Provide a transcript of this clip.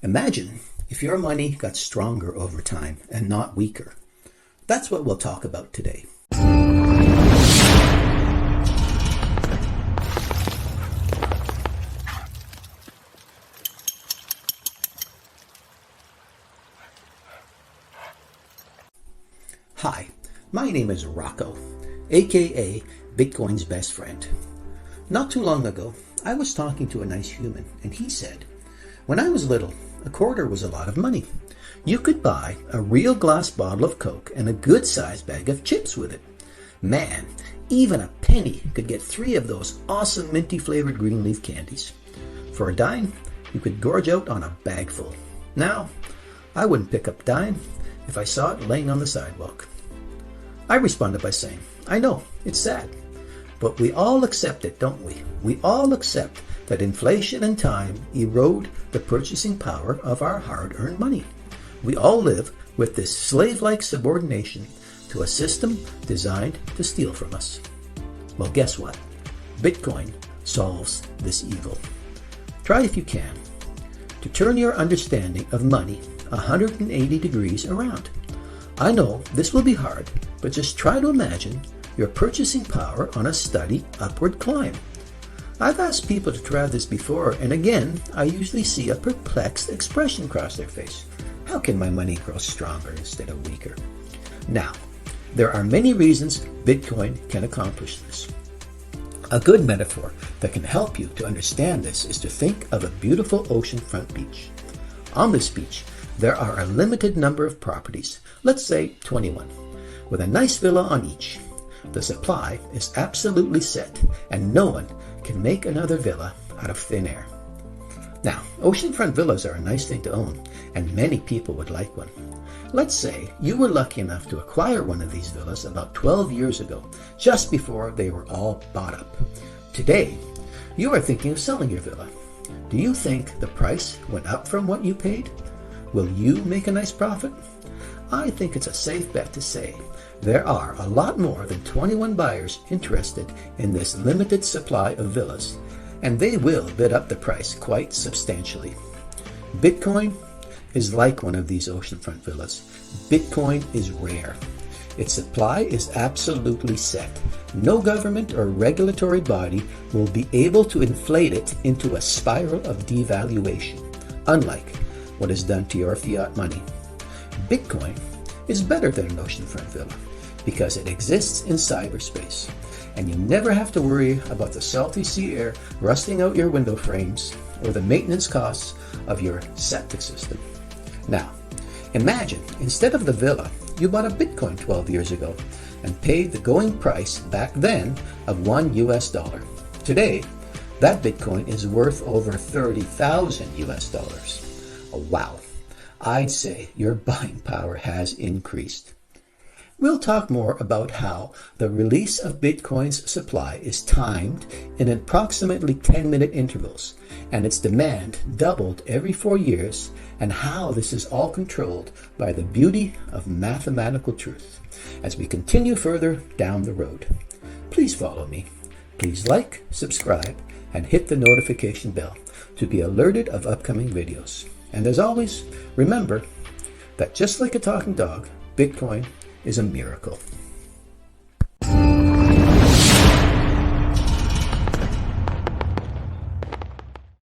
Imagine if your money got stronger over time and not weaker. That's what we'll talk about today. Hi, my name is Rocco, aka Bitcoin's best friend. Not too long ago, I was talking to a nice human, and he said, when I was little, a quarter was a lot of money. You could buy a real glass bottle of Coke and a good-sized bag of chips with it. Man, even a penny could get 3 of those awesome minty-flavored green leaf candies. For a dime, you could gorge out on a bag full. Now, I wouldn't pick up a dime if I saw it laying on the sidewalk. I responded by saying, I know, it's sad, but we all accept it, don't we? We all accept that inflation and time erode the purchasing power of our hard-earned money. We all live with this slave-like subordination to a system designed to steal from us. Well, guess what? Bitcoin solves this evil. Try if you can to turn your understanding of money 180 degrees around. I know this will be hard, but just try to imagine your purchasing power on a steady upward climb. I've asked people to try this before, and again, I usually see a perplexed expression cross their face. How can my money grow stronger instead of weaker? Now, there are many reasons Bitcoin can accomplish this. A good metaphor that can help you to understand this is to think of a beautiful oceanfront beach. On this beach, there are a limited number of properties, let's say 21, with a nice villa on each. The supply is absolutely set, and no one can make another villa out of thin air. Now, oceanfront villas are a nice thing to own, and many people would like one. Let's say you were lucky enough to acquire one of these villas about 12 years ago, just before they were all bought up. Today, you are thinking of selling your villa. Do you think the price went up from what you paid? Will you make a nice profit? I think it's a safe bet to say there are a lot more than 21 buyers interested in this limited supply of villas, and they will bid up the price quite substantially. Bitcoin is like one of these oceanfront villas. Bitcoin is rare. Its supply is absolutely set. No government or regulatory body will be able to inflate it into a spiral of devaluation, unlike what is done to your fiat money. Bitcoin is better than an oceanfront villa because it exists in cyberspace, and you never have to worry about the salty sea air rusting out your window frames or the maintenance costs of your septic system. Now, imagine instead of the villa, you bought a Bitcoin 12 years ago and paid the going price back then of $1. Today, that Bitcoin is worth over 30,000 US dollars. Oh, wow. I'd say your buying power has increased. We'll talk more about how the release of Bitcoin's supply is timed in approximately 10-minute intervals, and its demand doubled every 4 years, and how this is all controlled by the beauty of mathematical truth as we continue further down the road. Please follow me. Please like, subscribe, and hit the notification bell to be alerted of upcoming videos. And as always, remember that just like a talking dog, Bitcoin is a miracle.